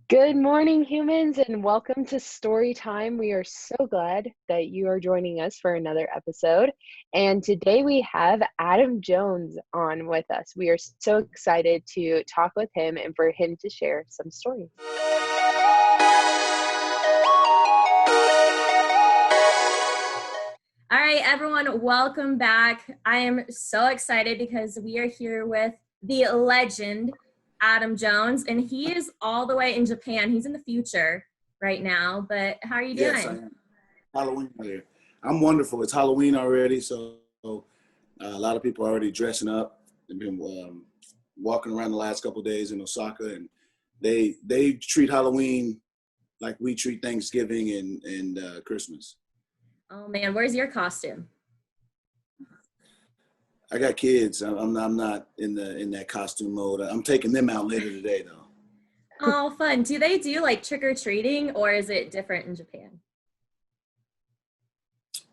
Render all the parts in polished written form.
Good morning, humans, and welcome to Story Time. We are so glad that you are joining us for another episode. And today we have Adam Jones on with us. We are so excited to talk with him and for him to share some stories. All right, everyone, welcome back. I am so excited because we are here with the legend, Adam Jones, and he is all the way in Japan. He's in the future right now, but how are you doing? Yes, I am. Halloween there. I'm wonderful. It's Halloween already, so a lot of people are already dressing up. They've been walking around the last couple of days in Osaka, and they treat Halloween like we treat Thanksgiving and Christmas. Oh man, where's your costume? I got kids. I'm not in that costume mode. I'm taking them out later today, though. Oh, fun. Do they do like trick-or-treating or is it different in Japan?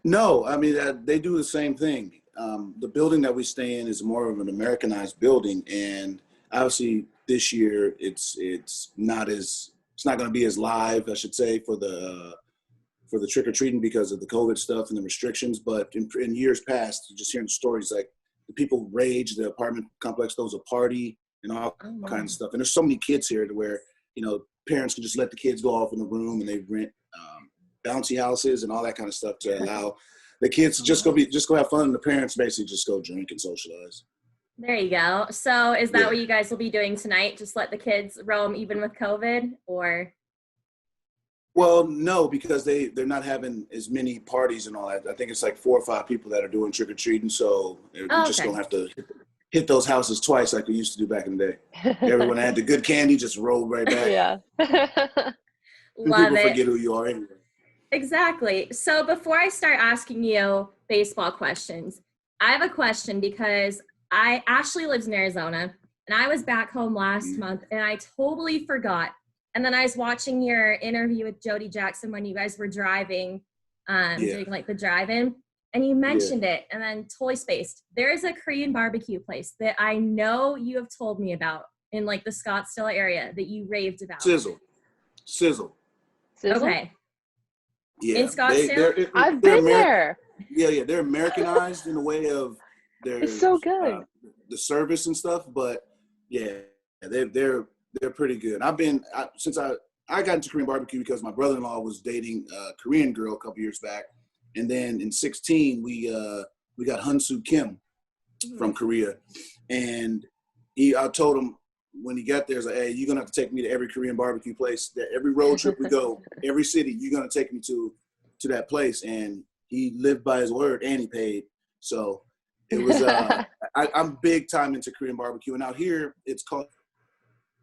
No, I mean they do the same thing. The building that we stay in is more of an Americanized building, and obviously this year it's not going to be as live, I should say, for the trick or treating because of the COVID stuff and the restrictions. But in years past, just hearing stories like the people rage, the apartment complex throws a party and all kinds of stuff. And there's so many kids here to where parents can just let the kids go off in the room, and they rent bouncy houses and all that kind of stuff to allow the kids to just go have fun, and the parents basically just go drink and socialize. There you go. So is that what you guys will be doing tonight? Just let the kids roam even with COVID, or? Well, no, because they're not having as many parties and all that. I think it's like 4 or 5 people that are doing trick-or-treating, so we're just going to have to hit those houses twice like we used to do back in the day. Everyone had the good candy, just rolled right back. Yeah. Love people it. forget who you are anyway. Exactly. So before I start asking you baseball questions, I have a question because Ashley lives in Arizona, and I was back home last month, and I totally forgot. And then I was watching your interview with Jody Jackson when you guys were driving, doing like the drive-in, and you mentioned it, and then totally spaced. There is a Korean barbecue place that I know you have told me about in like the Scottsdale area that you raved about. Sizzle. Okay. Yeah. In Scottsdale? I've been there. Yeah. They're Americanized in the way of their It's so good. The service and stuff, but yeah, they're pretty good. Since I got into Korean barbecue because my brother-in-law was dating a Korean girl a couple years back, and then in 2016 we got Hunsu Kim from Korea, and I told him when he got there, like, hey, you're gonna have to take me to every Korean barbecue place. That every road trip we go, every city, you're gonna take me to that place. And he lived by his word, and he paid. So it was. I'm big time into Korean barbecue, and out here it's called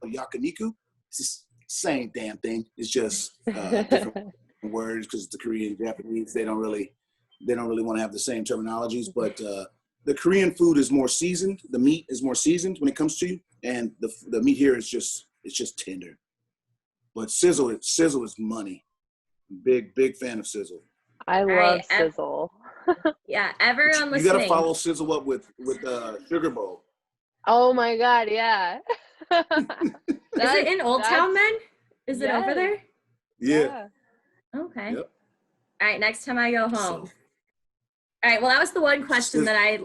yakiniku. It's the same damn thing. It's just different words because the Korean, Japanese, they don't really want to have the same terminologies. But the Korean food is more seasoned. The meat is more seasoned when it comes to you, and the meat here is just tender. But sizzle is money. Big fan of sizzle. I love sizzle. Yeah, everyone listening. You got to follow sizzle up with sugar bowl. Oh my God, yeah. Is it in Old Town then? Is it over there? Yeah. Okay. Yep. All right, next time I go home. All right, well, that was the one question that I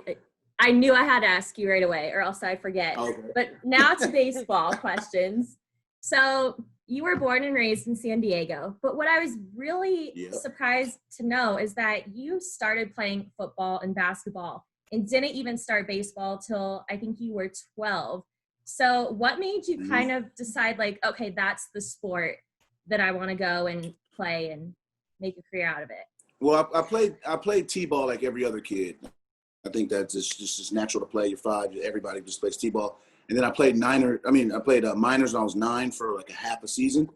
knew I had to ask you right away, or else I forget. Okay. But now to baseball questions. So you were born and raised in San Diego, but what I was really surprised to know is that you started playing football and basketball and didn't even start baseball till I think you were 12. So what made you kind of decide like, okay, that's the sport that I want to go and play and make a career out of it? Well, I played t-ball like every other kid. I think that's just natural to play. You're 5, everybody just plays t-ball. And then I played minors when I was 9 for like a half a season.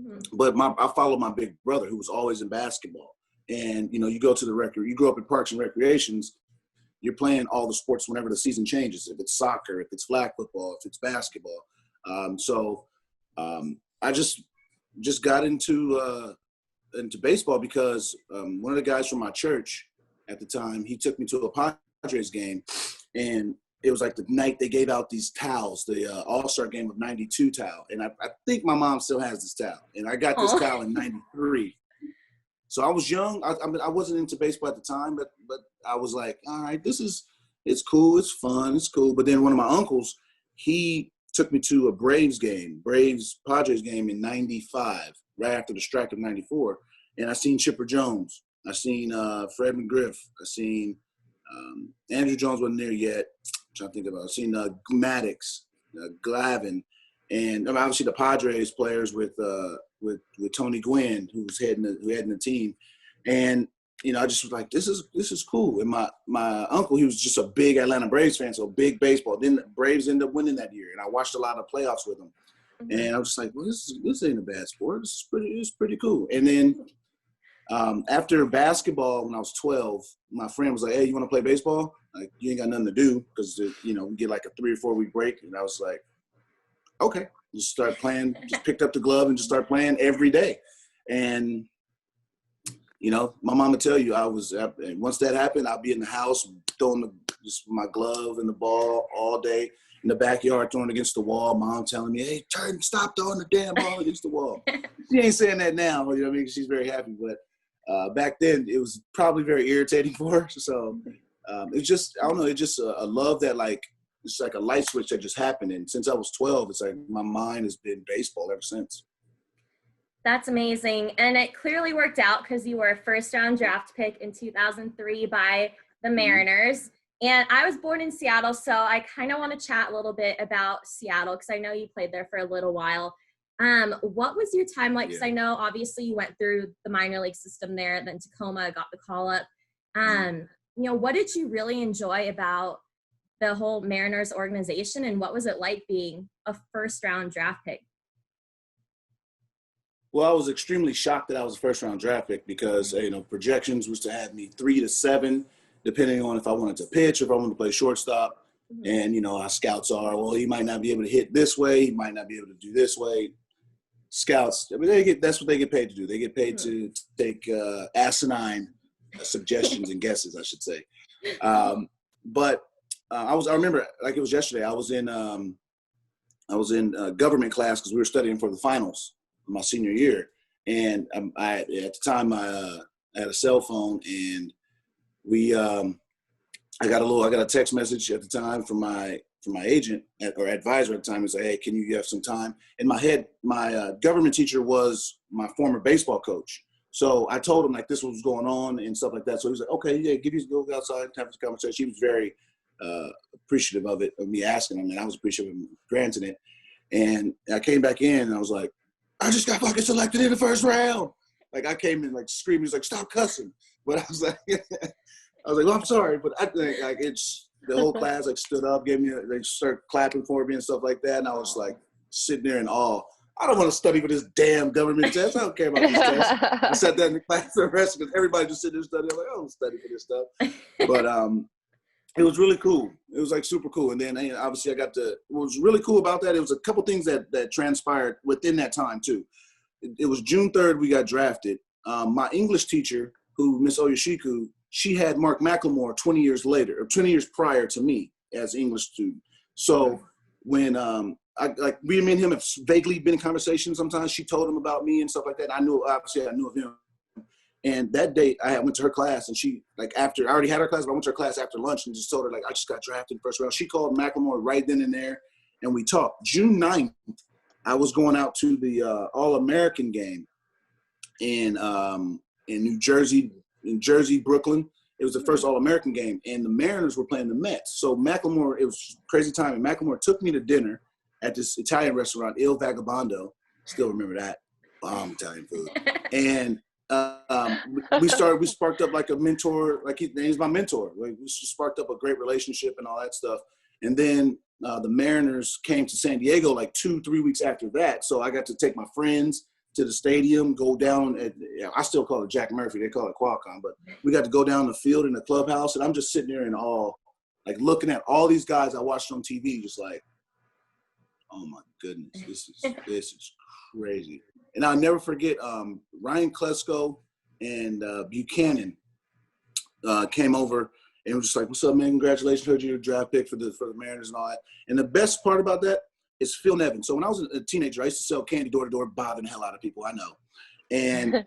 Mm-hmm. But I followed my big brother who was always in basketball. And you go to you grow up in parks and recreations. You're playing all the sports whenever the season changes. If it's soccer, if it's flag football, if it's basketball. I just got into baseball because one of the guys from my church at the time, he took me to a Padres game, and it was like the night they gave out these towels, the All-Star game of 92 towel. And I think my mom still has this towel. And I got this Aw. towel in 93. So I was young. I mean, I wasn't into baseball at the time, but I was like, all right, it's cool. It's fun. It's cool. But then one of my uncles, he took me to a Braves Padres game in 95, right after the strike of 94. And I seen Chipper Jones. I seen Fred McGriff. I seen Andrew Jones wasn't there yet. I'm trying to think about it. I seen Maddox, Glavine, and obviously the Padres players with Tony Gwynn, who was heading the team. And I just was like, this is cool. And my uncle, he was just a big Atlanta Braves fan, so big baseball. Then the Braves ended up winning that year, and I watched a lot of playoffs with him. Mm-hmm. And I was just like, well, this ain't a bad sport. It's pretty cool. And then after basketball, when I was 12, my friend was like, hey, you want to play baseball? Like, you ain't got nothing to do because, we get like a 3 or 4 week break. And I was like, okay, just start playing, just picked up the glove and just start playing every day. And, my mom would tell you once that happened, I'll be in the house throwing just my glove and the ball all day in the backyard, throwing against the wall. Mom telling me, hey, stop throwing the damn ball against the wall. She ain't saying that now, she's very happy. But back then, it was probably very irritating for her. So it's just, I don't know, it's just a love that it's like a light switch that just happened. And since I was 12, it's like my mind has been baseball ever since. That's amazing. And it clearly worked out because you were a first-round draft pick in 2003 by the Mariners. And I was born in Seattle, so I kind of want to chat a little bit about Seattle because I know you played there for a little while. What was your time like? Because I know obviously you went through the minor league system there, then Tacoma, got the call up. What did you really enjoy about the whole Mariners organization, and what was it like being a first-round draft pick? Well, I was extremely shocked that I was a first-round draft pick because, projections was to have me 3 to 7, depending on if I wanted to pitch or if I wanted to play shortstop. Mm-hmm. And, our scouts are, well, he might not be able to hit this way. He might not be able to do this way. Scouts, that's what they get paid to do. They get paid to take asinine suggestions and guesses, I should say. But I remember like it was yesterday. I was in government class because we were studying for the finals my senior year, and at the time I had a cell phone, and I got a text message at the time from my agent or advisor at the time. He said, hey, can you have some time? In my head, my government teacher was my former baseball coach. So I told him like this was going on and stuff like that. So he was like, okay, yeah, go outside, have this conversation. He was very appreciative of me asking him, and I was appreciative of him granting it. And I came back in, and I was like, I just got fucking selected in the first round. Like I came in like screaming. He was like, stop cussing. But I was like, well, I'm sorry, but I think like it's the whole class like stood up, they started clapping for me and stuff like that, and I was like sitting there in awe. I don't want to study for this damn government test. I don't care about this test. I sat there in the class for the rest because everybody just sitting there studying. I'm like, I don't study for this stuff. But it was really cool. It was like super cool. And then obviously what was really cool about that, it was a couple things that transpired within that time too. It was June 3rd we got drafted. My English teacher, who Miss Oyashiku, she had Mark McLemore 20 years later, or 20 years prior to me as an English student. So when me and him have vaguely been in conversation sometimes, she told him about me and stuff like that. I knew of him. And that day I went to her class, and she, I already had her class, but I went to her class after lunch and just told her, I just got drafted in the first round. She called McLemore right then and there, and we talked. June 9th, I was going out to the All-American game in New Jersey, Brooklyn. It was the first All-American game, and the Mariners were playing the Mets. So McLemore, it was crazy time, and McLemore took me to dinner at this Italian restaurant, Il Vagabondo. Still remember that. Bomb Italian food. And we sparked up like a mentor, he's my mentor. We sparked up a great relationship and all that stuff. And then the Mariners came to San Diego 2-3 weeks after that. So I got to take my friends to the stadium, go down I still call it Jack Murphy. They call it Qualcomm, but we got to go down the field in the clubhouse, and I'm just sitting there in awe, looking at all these guys I watched on TV, just oh my goodness, this is crazy. And I'll never forget Ryan Klesko and Buchanan came over, And it was just like, what's up, man? Congratulations. Heard you're a draft pick for the Mariners and all that. And the best part about that is Phil Nevin. So when I was a teenager, I used to sell candy door to door, bothering the hell out of people, I know. And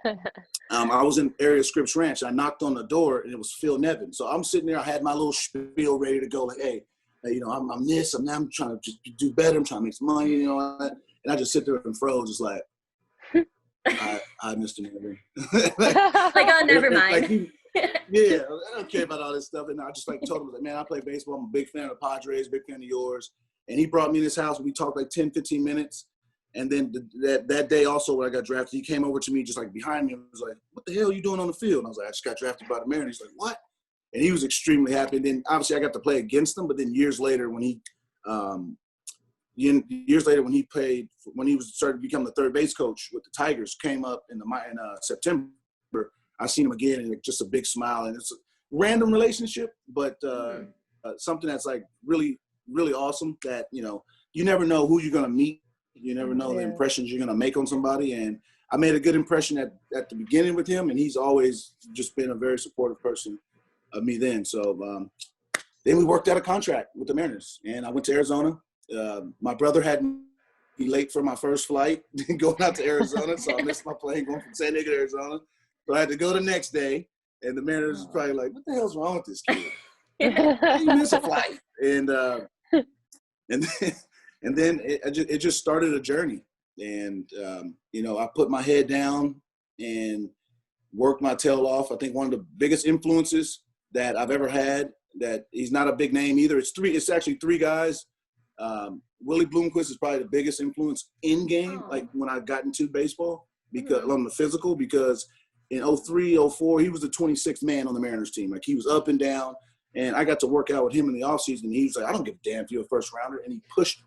I was in area Scripps Ranch. I knocked on the door, and it was Phil Nevin. So I'm sitting there. I had my little spiel ready to go, like, hey, you know, I'm this. I'm that. I'm trying to just do better. I'm trying to make some money, you know. And I just sit there and froze, just like, hi, Mr. Nevin. Like, oh, never mind. Yeah, I don't care about all this stuff. And I just like told him, like, man, I play baseball. I'm a big fan of the Padres, big fan of yours. And he brought me in his house, and we talked like 10, 15 minutes. And then that day also when I got drafted, he came over to me just like behind me and was like, what the hell are you doing on the field? And I was like, I just got drafted by the Mariners. He's like, what? And he was extremely happy. And then obviously I got to play against him. But then years later when he was started to become the third base coach with the Tigers, came up in September, I seen him again, and just a big smile. And it's a random relationship, but something that's like really, really awesome that, you know, you never know who you're going to meet. You never know the impressions you're going to make on somebody. And I made a good impression at the beginning with him, and he's always just been a very supportive person of me then. So then we worked out a contract with the Mariners, and I went to Arizona. My brother had me late for my first flight going out to Arizona, so I missed my plane going from San Diego to Arizona. So I had to go the next day, and the Mariners was probably like, what the hell's wrong with this kid? You miss a flight. And then it just started a journey. And, you know, I put my head down and worked my tail off. I think one of the biggest influences that I've ever had, that he's not a big name either. It's actually three guys. Willie Bloomquist is probably the biggest influence in game, like when I got into baseball, because on the physical, because in 03, 04, he was the 26th man on the Mariners team. Like, he was up and down, and I got to work out with him in the offseason. He was like, I don't give a damn if you're a first rounder. And he pushed me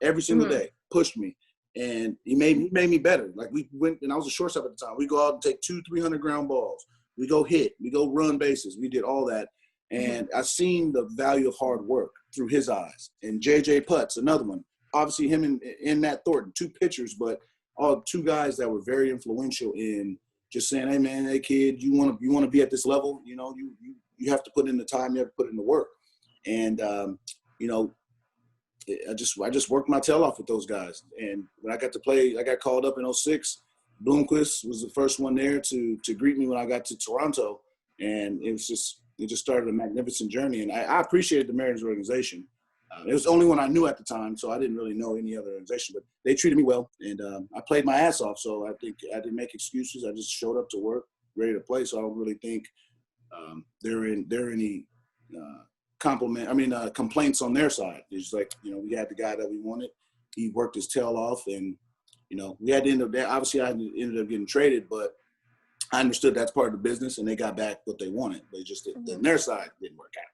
every single day, pushed me. And he made me better. Like, we went, and I was a shortstop at the time. We go out and take 200-300 ground balls. We go hit. We go run bases. We did all that. And I seen the value of hard work through his eyes. And J.J. Putz, another one. Obviously, him and Nat Thornton, two pitchers, but all two guys that were very influential in just saying, hey, man, hey, kid, you want to be at this level? You know, you have to put in the time. You have to put in the work. And, you know, I just worked my tail off with those guys. And when I got to play, I got called up in 06. Bloomquist was the first one there to greet me when I got to Toronto. And it just started a magnificent journey. And I appreciated the Mariners organization. It was the only one I knew at the time, so I didn't really know any other organization. But they treated me well, and I played my ass off. So I think I didn't make excuses. I just showed up to work, ready to play. So I don't really think there are any complaints on their side. It's like, you know, we had the guy that we wanted. He worked his tail off, and, you know, we had to end up there. Obviously, I ended up getting traded, but I understood that's part of the business, and they got back what they wanted. But it just on their side didn't work out.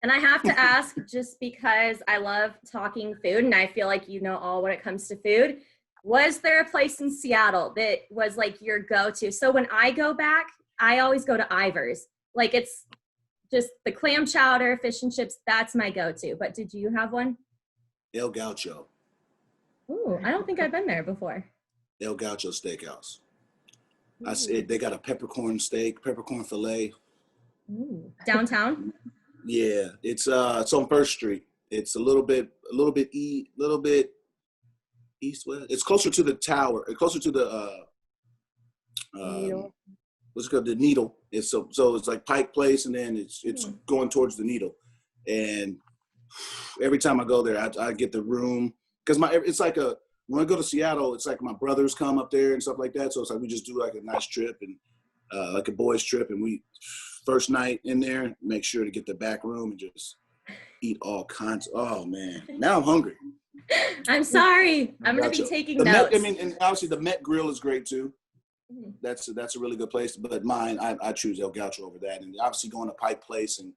And I have to ask, just because I love talking food and I feel like you know all when it comes to food, was there a place in Seattle that was like your go-to? So when I go back, I always go to Ivar's. Like, it's just the clam chowder, fish and chips, that's my go-to. But did you have one? El Gaucho. Ooh, I don't think I've been there before. El Gaucho Steakhouse. I said they got a peppercorn steak, peppercorn fillet. Ooh. Downtown? Yeah, it's on First Street. It's a little bit east-west. It's closer to the tower. Closer to the Needle. What's it called? The Needle. It's so it's like Pike Place, and then it's going towards the Needle. And every time I go there, I get the room, because it's like when I go to Seattle, it's like my brothers come up there and stuff like that. So it's like we just do like a nice trip and like a boys trip, and we first night in there, make sure to get the back room and just eat all kinds. Oh man, now I'm hungry. I'm sorry. I'm gonna be taking notes. And obviously the Met Grill is great too. That's a really good place. But mine, I choose El Gaucho over that. And obviously going to Pike Place and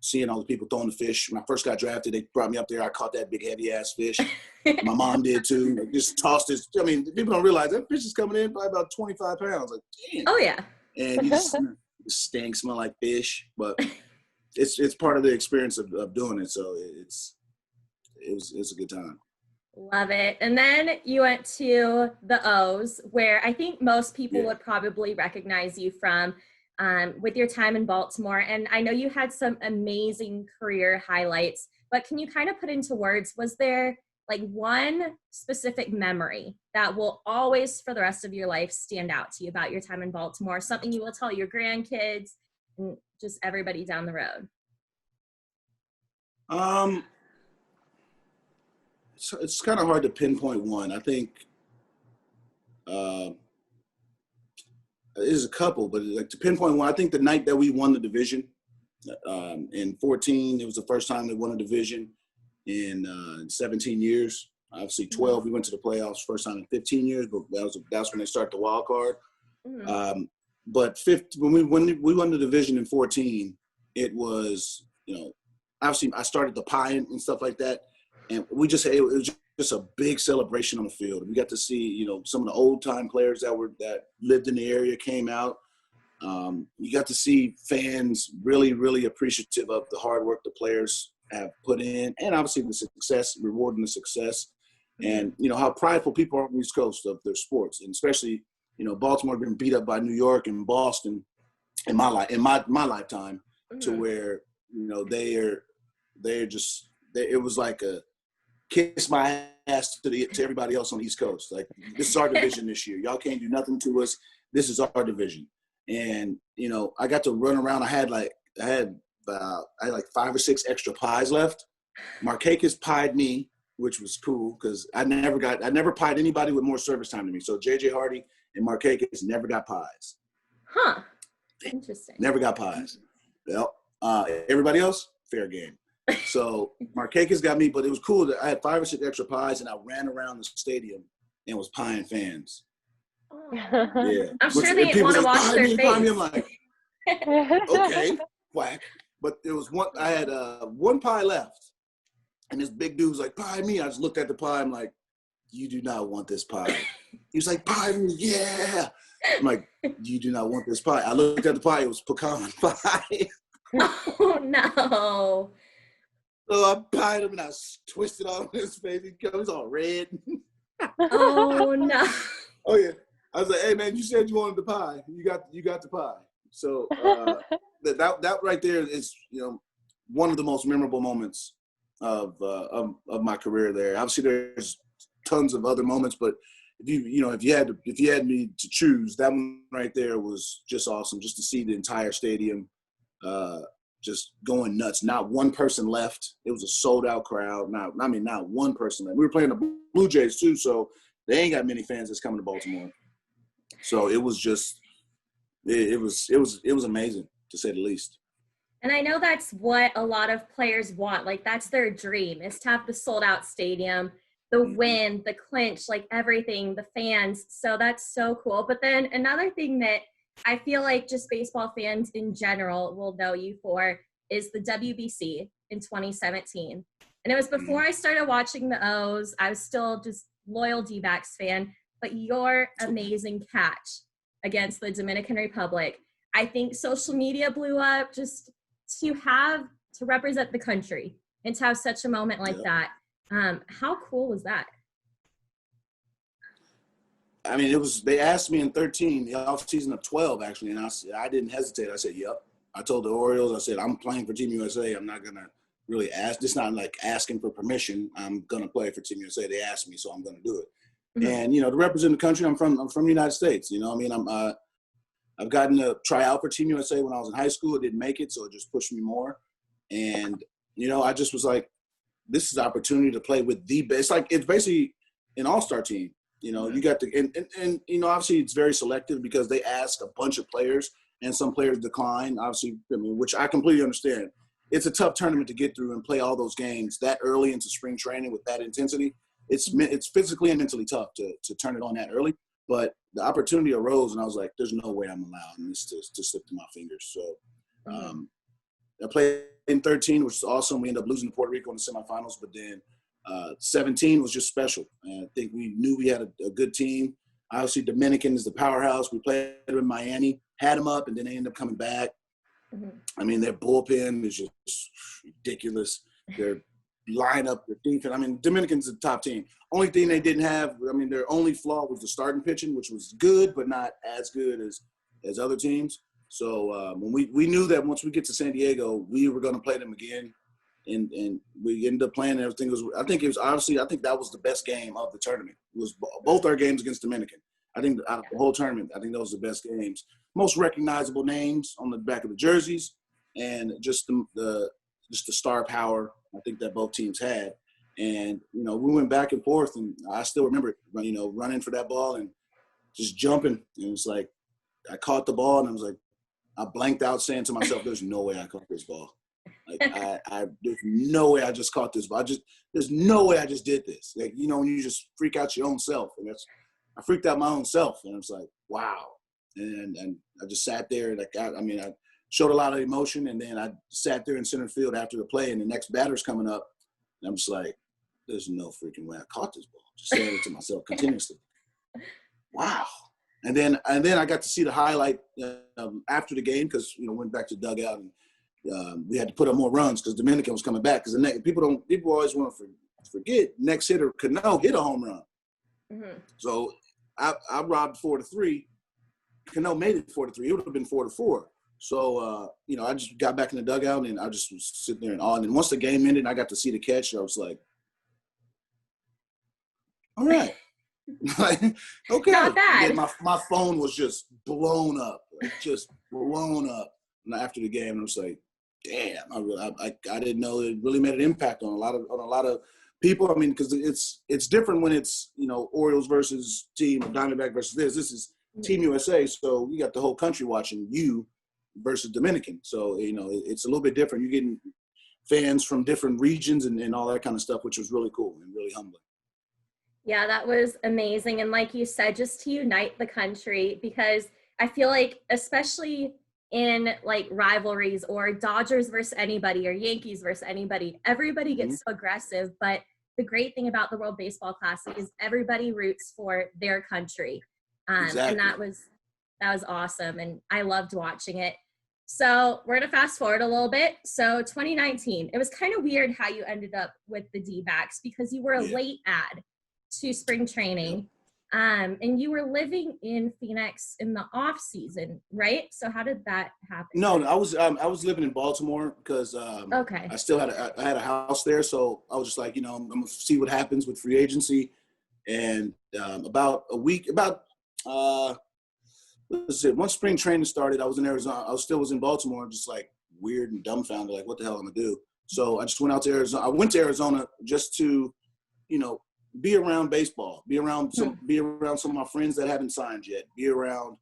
seeing all the people throwing the fish. When I first got drafted, they brought me up there. I caught that big heavy ass fish. My mom did too. Like, just tossed it. I mean, people don't realize that fish is coming in probably about 25 pounds. Like, damn. Oh yeah. And you just stink, smell like fish, but it's part of the experience of doing it. So it's a good time. Love it. And then you went to the O's, where I think most people would probably recognize you from. with your time in Baltimore. And I know you had some amazing career highlights, but can you kind of put into words, was there like one specific memory that will always for the rest of your life stand out to you about your time in Baltimore, something you will tell your grandkids and just everybody down the road? It's kind of hard to pinpoint one. I think there's a couple, but like to pinpoint one, I think the night that we won the division in 14, it was the first time they won a division in 17 years. Obviously, 12, we went to the playoffs first time in 15 years, but that's when they start the wild card. But when we won the division in 14, it was, obviously I started the pie and stuff like that. And it was just a big celebration on the field. We got to see, some of the old time players that lived in the area came out. You got to see fans really, really appreciative of the hard work the players have put in, and obviously the success, rewarding the success, and how prideful people are on the East Coast of their sports, and especially Baltimore been beat up by New York and Boston in my lifetime, to where it was like a kiss my ass to everybody else on the East Coast. Like, this is our division this year. Y'all can't do nothing to us. This is our division. And, I got to run around. I had like 5 or 6 extra pies left. Markakis pied me, which was cool because I never pied anybody with more service time than me. So JJ Hardy and Markakis never got pies. Huh. Interesting. Never got pies. Well, everybody else, fair game. So Markakis got me, but it was cool that I had 5 or 6 extra pies, and I ran around the stadium and was pieing fans. Oh. Yeah, I'm sure they didn't want to watch their face. I'm like, okay, whack. But there was one. I had one pie left, and this big dude was like, "Pie me." I just looked at the pie. I'm like, "You do not want this pie." He was like, "Pie me, yeah." I'm like, "You do not want this pie." I looked at the pie. It was pecan pie. Oh no. So I pied him and I twisted all his face. He was all red. Oh no. Oh yeah. I was like, "Hey man, you said you wanted the pie. You got the pie." So that right there is one of the most memorable moments of my career there. Obviously, there's tons of other moments, but if you had me to choose, that one right there was just awesome. Just to see the entire stadium just going nuts. Not one person left. It was a sold out crowd. Not one person left. We were playing the Blue Jays too, so they ain't got many fans that's coming to Baltimore. So it was just, it was amazing, to say the least. And I know that's what a lot of players want. Like, that's their dream, is to have the sold out stadium, the win, the clinch, like everything, the fans. So that's so cool. But then another thing that I feel like just baseball fans in general will know you for is the WBC in 2017. And it was before I started watching the O's. I was still just loyal D-backs fan. But your amazing catch against the Dominican Republic, I think social media blew up just to represent the country and to have such a moment like that. How cool was that? I mean, they asked me in 13, the off season of 12, actually, and I didn't hesitate. I said, yep. I told the Orioles, I said, I'm playing for Team USA. I'm not going to really ask. It's not like asking for permission. I'm going to play for Team USA. They asked me, so I'm going to do it. And, to represent the country, I'm from the United States. I've gotten to try out for Team USA when I was in high school. It didn't make it, so it just pushed me more. And, I just was like, this is an opportunity to play with the best. It's basically an all-star team. You got to, and obviously it's very selective because they ask a bunch of players and some players decline, obviously, which I completely understand. It's a tough tournament to get through and play all those games that early into spring training with that intensity. It's physically and mentally tough to turn it on that early, but the opportunity arose and I was like, there's no way I'm allowing this to slip through my fingers. So I played in 13, which is awesome. We ended up losing to Puerto Rico in the semifinals, but then 17 was just special. And I think we knew we had a good team. Obviously, Dominican is the powerhouse. We played in Miami, had them up, and then they ended up coming back. I mean, their bullpen is just ridiculous. Their lineup, their defense. I mean, Dominican's the top team. Only thing they didn't have, their only flaw was the starting pitching, which was good, but not as good as other teams. So when we knew that once we get to San Diego, we were going to play them again, and we ended up playing. Everything was. I think that was the best game of the tournament. It was both our games against Dominican. I think out of the whole tournament, I think those were the best games. Most recognizable names on the back of the jerseys, and just the star power I think that both teams had. And we went back and forth, and I still remember running for that ball and just jumping. And it's like I caught the ball, and I was like, I blanked out saying to myself, "There's no way I caught this ball. Like there's no way I just caught this ball. There's no way I just did this." Like when you just freak out your own self, and I freaked out my own self, and I was like, "Wow." And I just sat there, like I showed a lot of emotion, and then I sat there in center field after the play, and the next batter's coming up, and I'm just like, "There's no freaking way I caught this ball." Just saying it to myself continuously. Wow. And then I got to see the highlight after the game because went back to the dugout, and we had to put up more runs because Dominican was coming back. Because people always want to forget next hitter Cano hit a home run. Mm-hmm. So I robbed 4-3. Cano made it 4-3. It would have been 4-4. So I just got back in the dugout, and I just was sitting there in awe. And then once the game ended, and I got to see the catch. I was like, all right. Like, okay. Not bad. My phone was just blown up. And after the game, I was like, damn, I didn't know it really made an impact on a lot of people. I mean, because it's different when it's Orioles versus team, Diamondback versus this. This is Team USA, so you got the whole country watching you versus Dominican. So it's a little bit different. You're getting fans from different regions and all that kind of stuff, which was really cool and really humbling. Yeah, that was amazing. And like you said, just to unite the country, because I feel like, especially in like rivalries or Dodgers versus anybody or Yankees versus anybody, everybody gets so aggressive. But the great thing about the World Baseball Classic is everybody roots for their country. Exactly. And that was awesome. And I loved watching it. So we're going to fast forward a little bit. So 2019, it was kind of weird how you ended up with the D-backs because you were a late ad to spring training. And you were living in Phoenix in the off season, right? So how did that happen? No, I was living in Baltimore because I still had a house there. So I was just like, I'm gonna see what happens with free agency. And once spring training started, I was in Arizona. I still was in Baltimore, just like weird and dumbfounded, like what the hell am I gonna do? So I just went out to Arizona. I went to Arizona just to, be around baseball, be around some of my friends that haven't signed yet, be around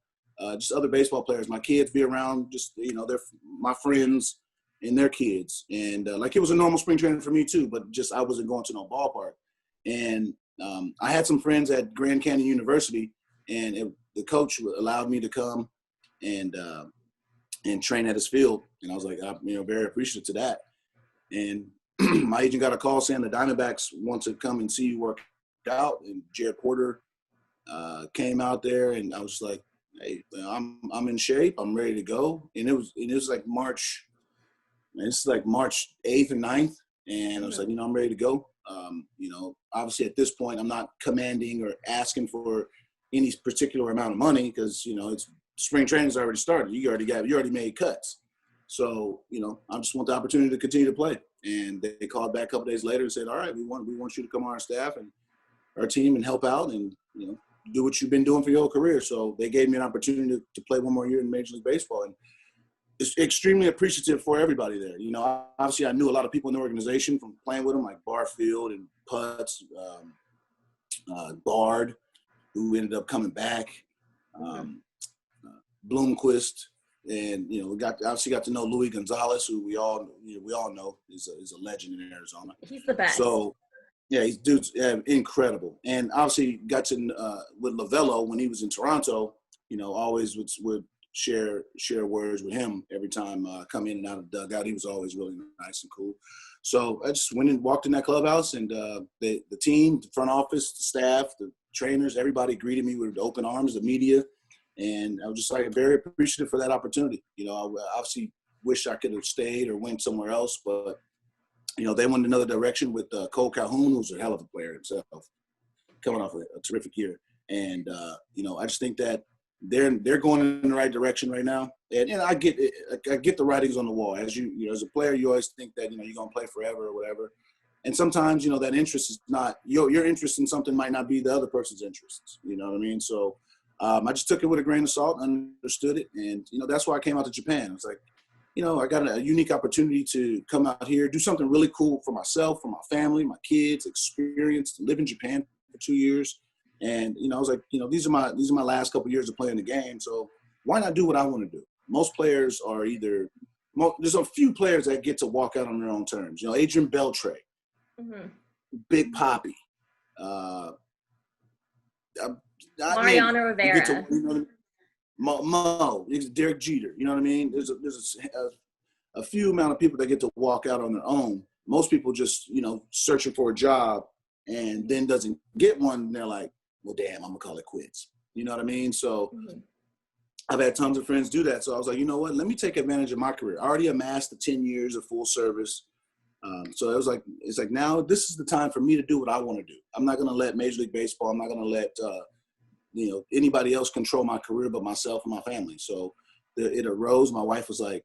just other baseball players, my kids, be around just, they're my friends and their kids. And like it was a normal spring training for me too, but just I wasn't going to no ballpark. And I had some friends at Grand Canyon University, and the coach allowed me to come and train at his field. And I was like, I'm very appreciative to that. And my agent got a call saying the Diamondbacks want to come and see you work out, and Jared Porter came out there, and I was like, "Hey, I'm in shape. I'm ready to go." And it was like March 8th and 9th, and I was like, I'm ready to go. Obviously at this point, I'm not commanding or asking for any particular amount of money because it's spring training's already started. You already made cuts. So, I just want the opportunity to continue to play. And they called back a couple days later and said, all right, we want you to come on our staff and our team and help out and, do what you've been doing for your whole career. So they gave me an opportunity to play one more year in Major League Baseball. And it's extremely appreciative for everybody there. Obviously I knew a lot of people in the organization from playing with them, like Barfield and Putz, Bard, who ended up coming back, Bloomquist. And we obviously got to know Luis Gonzalez, who we all know is a legend in Arizona. He's the best. So yeah, he's dude's incredible. And obviously got to with Lavello when he was in Toronto. Always would share words with him every time I come in and out of the dugout. He was always really nice and cool. So I just went and walked in that clubhouse, and the team, the front office, the staff, the trainers, everybody greeted me with open arms. The media. And I was just like very appreciative for that opportunity. I obviously wish I could have stayed or went somewhere else, but they went another direction with Cole Calhoun, who's a hell of a player himself, coming off a terrific year. And I just think that they're going in the right direction right now. And I get it, I get the writings on the wall. As you know, as a player, you always think that you're gonna play forever or whatever. And sometimes that interest is not your interest in something might not be the other person's interests. You know what I mean? So I just took it with a grain of salt, understood it, and that's why I came out to Japan. It's like, I got a unique opportunity to come out here, do something really cool for myself, for my family, my kids, experience to live in Japan for 2 years. And, I was like, these are my last couple of years of playing the game. So why not do what I want to do? Most players are there's a few players that get to walk out on their own terms. Adrian Beltre, Big Papi, Mariano Rivera, Mo, Derek Jeter. You know what I mean? There's a few amount of people that get to walk out on their own. Most people just, searching for a job and then doesn't get one. And they're like, well, damn, I'm gonna call it quits. You know what I mean? So I've had tons of friends do that. So I was like, you know what? Let me take advantage of my career. I already amassed the 10 years of full service. So it's like now this is the time for me to do what I want to do. I'm not gonna let Major League Baseball. I'm not gonna let anybody else control my career but myself and my family. So it arose. My wife was like,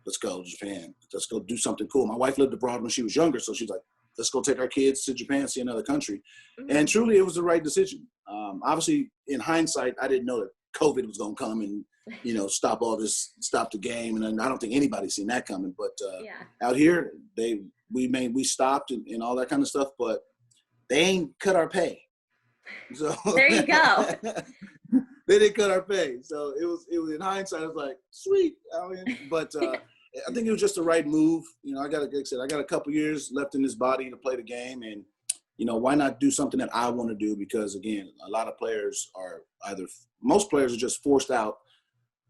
let's go to Japan. Let's go do something cool. My wife lived abroad when she was younger, so she's like, let's go take our kids to Japan, see another country. And truly, it was the right decision. Obviously, in hindsight, I didn't know that COVID was going to come and, stop the game. And I don't think anybody's seen that coming. But out here, we stopped and all that kind of stuff, but they ain't cut our pay. So there you go. They didn't cut our pay. So it was in hindsight, I was like, sweet. But I think it was just the right move. I got a couple years left in this body to play the game, and why not do something that I want to do? Because again, a lot of players most players are just forced out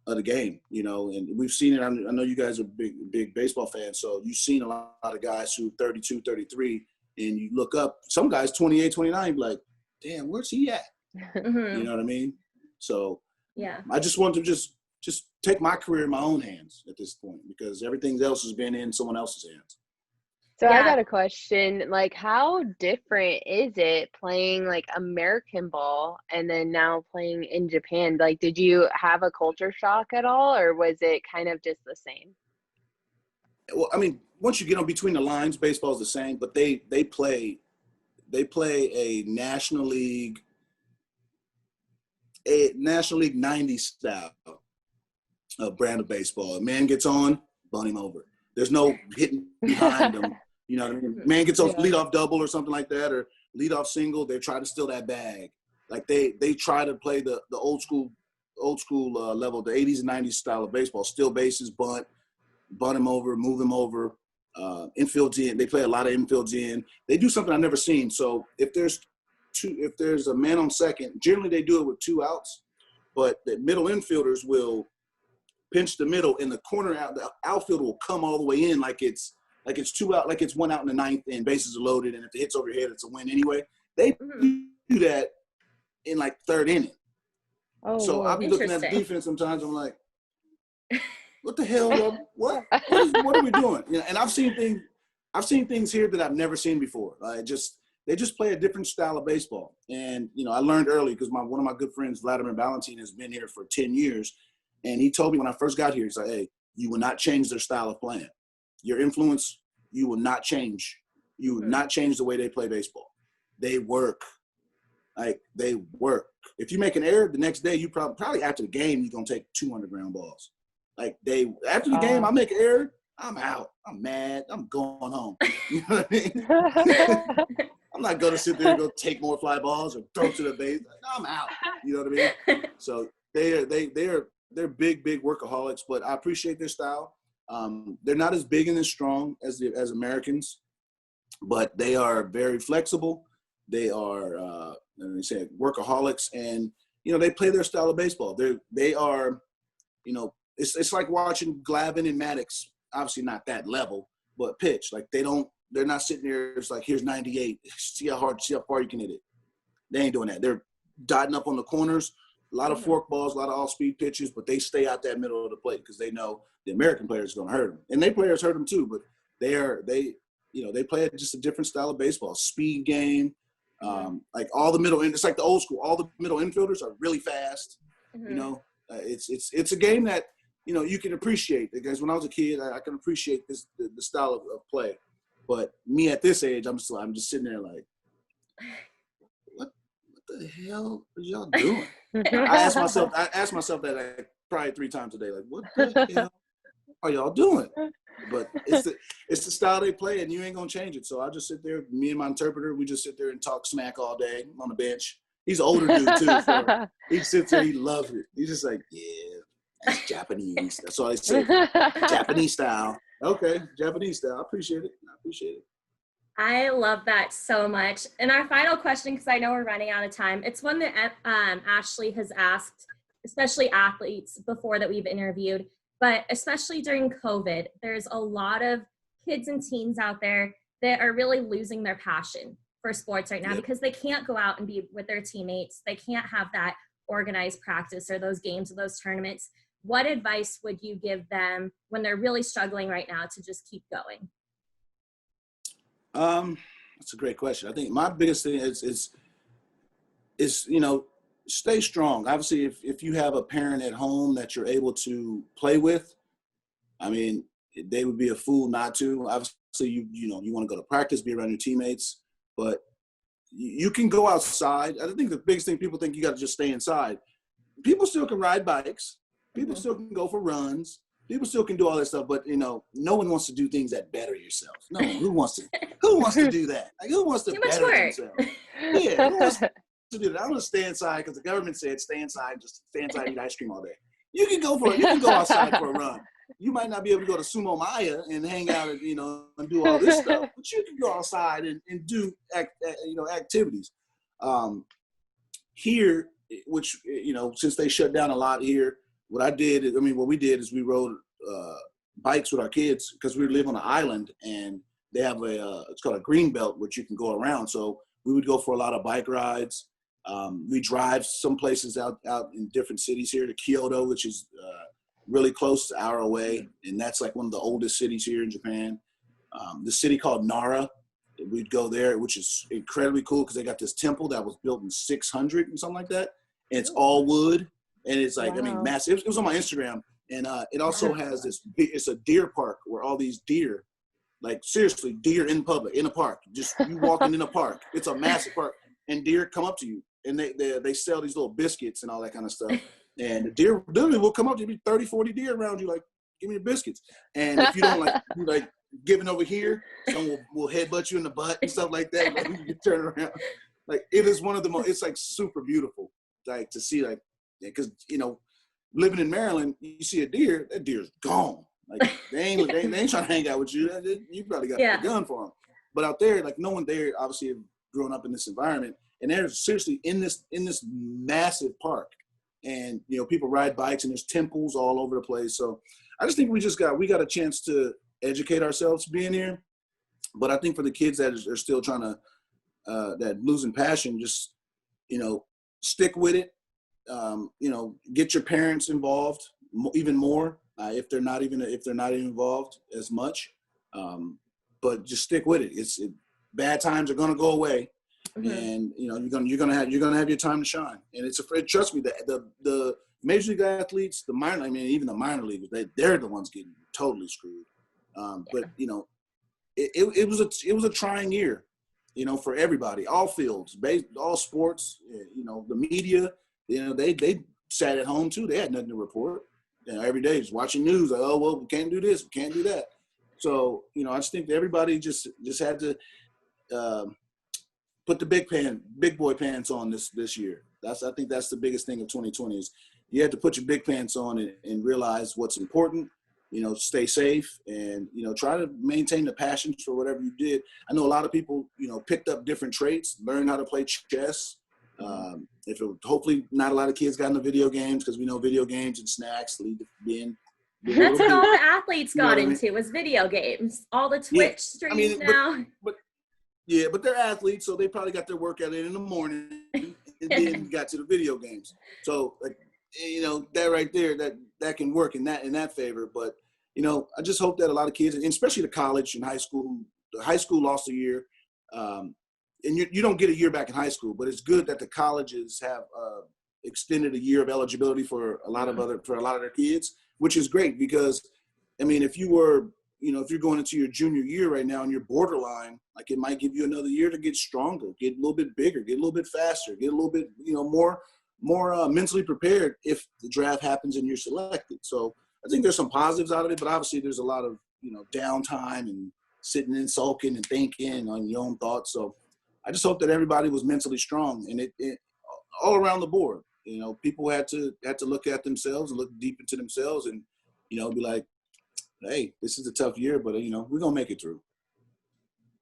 of the game. And we've seen it. I know you guys are big baseball fans, so you've seen a lot of guys who 32, 33, and you look up some guys 28, 29, like, damn, where's he at? You know what I mean? So I just want to just take my career in my own hands at this point, because everything else has been in someone else's hands. So I got a question, like, how different is it playing like American ball and then now playing in Japan? Like, did you have a culture shock at all, or was it kind of just the same? Well, I mean, once you get on between the lines, baseball is the same, but they play a National League 90s style brand of baseball. A man gets on, bunt him over. There's no hitting behind him. You know what I mean? Man gets on leadoff double or something like that, or leadoff single. They try to steal that bag. Like they try to play the old school level, the 80s and 90s style of baseball. Steal bases, bunt him over, move him over. Infields in. They play a lot of infields in. They do something I've never seen. So if there's a man on second, generally they do it with 2 outs, but the middle infielders will pinch the middle, and the corner out, the outfield will come all the way in like it's 2 out, like it's 1 out in the ninth, and bases are loaded, and if it hits over your head, it's a win anyway. They do that in like 3rd inning. So I'll be looking at the defense sometimes. I'm like, what the hell? What are we doing? And I've seen things here that I've never seen before. They just play a different style of baseball. And I learned early because one of my good friends, Vladimir Valentin, has been here for 10 years. And he told me when I first got here, he's like, hey, you will not change their style of playing. Your influence, you will not change. You will not change the way they play baseball. They work. They work. If you make an error, the next day, you probably after the game, you're going to take 200 ground balls. After the game, I make an error, I'm out. I'm mad. I'm going home. You know what I mean? I'm not going to sit there and go take more fly balls or throw to the base. I'm out. You know what I mean? So they're big workaholics, but I appreciate their style. They're not as big and as strong as Americans, but they are very flexible. They are, workaholics, and they play their style of baseball. They are, it's like watching Glavine and Maddox. Obviously not that level, but pitch. Like they're not sitting there. It's like, here's 98. See how far you can hit it. They ain't doing that. They're dotting up on the corners. A lot of fork balls, a lot of off-speed pitches, but they stay out that middle of the plate because they know the American players are going to hurt them, and they players hurt them too. But they play just a different style of baseball, speed game. Like all the middle, it's like the old school. All the middle infielders are really fast. You know, it's a game that, you know, you can appreciate. Because when I was a kid, I can appreciate the style of play. But me at this age, I'm just sitting there like, what the hell are y'all doing? I ask myself that like probably 3 times a day. Like, what the hell are y'all doing? But it's the style they play, and you ain't gonna change it. So I just sit there. Me and my interpreter, we just sit there and talk smack all day on the bench. He's an older dude too. So he sits there, he loves it. He's just like, yeah, it's Japanese. That's all I say. Japanese style. Okay, Japanese style. I appreciate it. I love that so much. And our final question, because I know we're running out of time, it's one that Ashley has asked, especially athletes before that we've interviewed, but especially during COVID, there's a lot of kids and teens out there that are really losing their passion for sports right now because they can't go out and be with their teammates. They can't have that organized practice or those games or those tournaments. What advice would you give them when they're really struggling right now to just keep going? That's a great question. I think my biggest thing is you know, stay strong. Obviously, if you have a parent at home that you're able to play with, I mean, they would be a fool not to. Obviously, you know, you want to go to practice, be around your teammates, but you can go outside. I think the biggest thing people think you got to just stay inside. People still can ride bikes. People still can go for runs. People still can do all that stuff, but you know, no one wants to do things that better yourself. No, who wants to do that? Like, who wants to better themselves? Yeah, who wants to do that? I want to stay inside because the government said stay inside, just stay inside and eat ice cream all day. You can go outside for a run. You might not be able to go to Sumo Maya and hang out and, you know, and do all this stuff, but you can go outside and do activities. Here, which, you know, since they shut down a lot here, what we did is we rode bikes with our kids because we live on an island and they have it's called a green belt, which you can go around. So we would go for a lot of bike rides. We drive some places out in different cities here to Kyoto, which is really close, an hour away. And that's like one of the oldest cities here in Japan. The city called Nara, we'd go there, which is incredibly cool because they got this temple that was built in 600 and something like that. And it's all wood. And it's like, wow. I mean, massive. It was on my Instagram. And it also has it's a deer park where all these deer, like seriously, deer in public, in a park. Just you walking in a park. It's a massive park. And deer come up to you. And they sell these little biscuits and all that kind of stuff. And the deer literally will come up to you, 30, 40 deer around you, like, give me the biscuits. And if you don't like giving over here, someone will headbutt you in the butt and stuff like that. Like, you can turn around. Like, it is one of the most, it's like super beautiful, like to see, like, because, you know, living in Maryland, you see a deer, that deer's gone. Like, they ain't trying to hang out with you. You probably got a gun for them. But out there, like, no one there obviously have grown up in this environment, and they're seriously in this massive park. And, you know, people ride bikes, and there's temples all over the place. So I just think we got a chance to educate ourselves being here. But I think for the kids that are still trying to that losing passion, just, you know, stick with it. You know, get your parents involved even more if they're not even involved as much. But just stick with it. Bad times are gonna go away, and you know you're gonna have your time to shine. And trust me, the major league athletes, even the minor leaguers, they're the ones getting totally screwed. But you know, it was a trying year, you know, for everybody, all fields, all sports. You know, the media. You know, they sat at home too. They had nothing to report. You know, every day just watching news. Like, oh well, we can't do this, we can't do that. So, you know, I just think that everybody just had to put the big boy pants on this year. I think that's the biggest thing of 2020 is you had to put your big pants on and realize what's important. You know, stay safe and, you know, try to maintain the passion for whatever you did. I know a lot of people, you know, picked up different traits, learned how to play chess. Hopefully not a lot of kids got into video games because we know video games and snacks lead to being. That's what all the athletes got into was video games. All the Twitch streams now. But they're athletes, so they probably got their workout in the morning and then got to the video games. So, like, you know, that right there, that can work in that favor. But, you know, I just hope that a lot of kids, and especially the college and high school lost a year. And you don't get a year back in high school, but it's good that the colleges have extended a year of eligibility for a lot of their kids, which is great because, I mean, if you're going into your junior year right now and you're borderline, like it might give you another year to get stronger, get a little bit bigger, get a little bit faster, get a little bit, more mentally prepared if the draft happens and you're selected. So I think there's some positives out of it, but obviously there's a lot of, downtime and sitting and sulking and thinking on your own thoughts. So I just hope that everybody was mentally strong, and it all around the board. People had to look at themselves and look deep into themselves and, be like, hey, this is a tough year, but, we're going to make it through.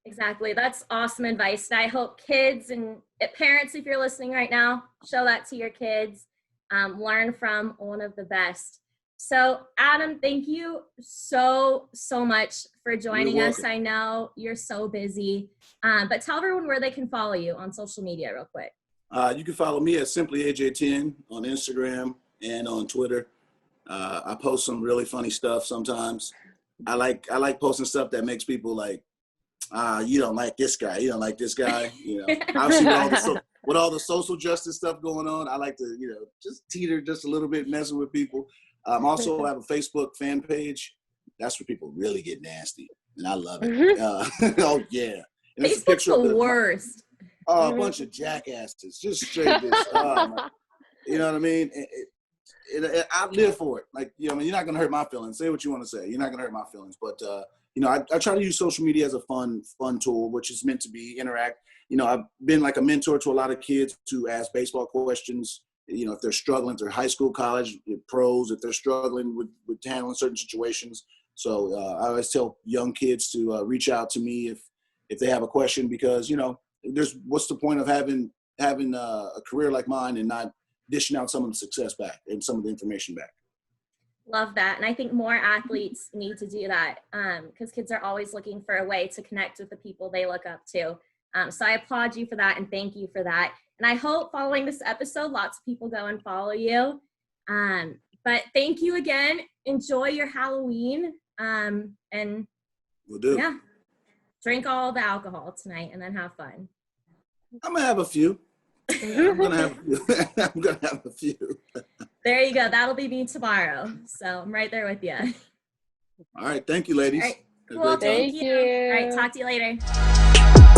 Exactly. That's awesome advice. And I hope kids and parents, if you're listening right now, show that to your kids. Learn from one of the best. So, Adam, thank you so much for joining us. I know you're so busy, but tell everyone where they can follow you on social media real quick. You can follow me at SimplyAJ10 on Instagram and on Twitter. I post some really funny stuff sometimes. I like posting stuff that makes people like, you don't like this guy. You don't like this guy. Obviously with all the social justice stuff going on, I like to, just teeter just a little bit, messing with people. Also, I have a Facebook fan page. That's where people really get nasty, and I love it. Oh yeah, and it's a picture of the worst. A bunch of jackasses, just straight this. You know what I mean? I live for it. Like, you're not gonna hurt my feelings. Say what you want to say. You're not gonna hurt my feelings. But I try to use social media as a fun tool, which is meant to be interact. I've been like a mentor to a lot of kids to ask baseball questions. If they're struggling through high school, college, pros, if they're struggling with handling certain situations. So I always tell young kids to reach out to me if they have a question, because, what's the point of having a career like mine and not dishing out some of the success back and some of the information back. Love that. And I think more athletes need to do that because kids are always looking for a way to connect with the people they look up to. So I applaud you for that and thank you for that. And I hope following this episode, lots of people go and follow you. But thank you again. Enjoy your Halloween. And Will do. Yeah, drink all the alcohol tonight and then have fun. I'm going to have a few. I'm gonna have a few. There you go. That'll be me tomorrow. So I'm right there with you. All right. Thank you, ladies. All right. Cool. Thank you. All right. Talk to you later.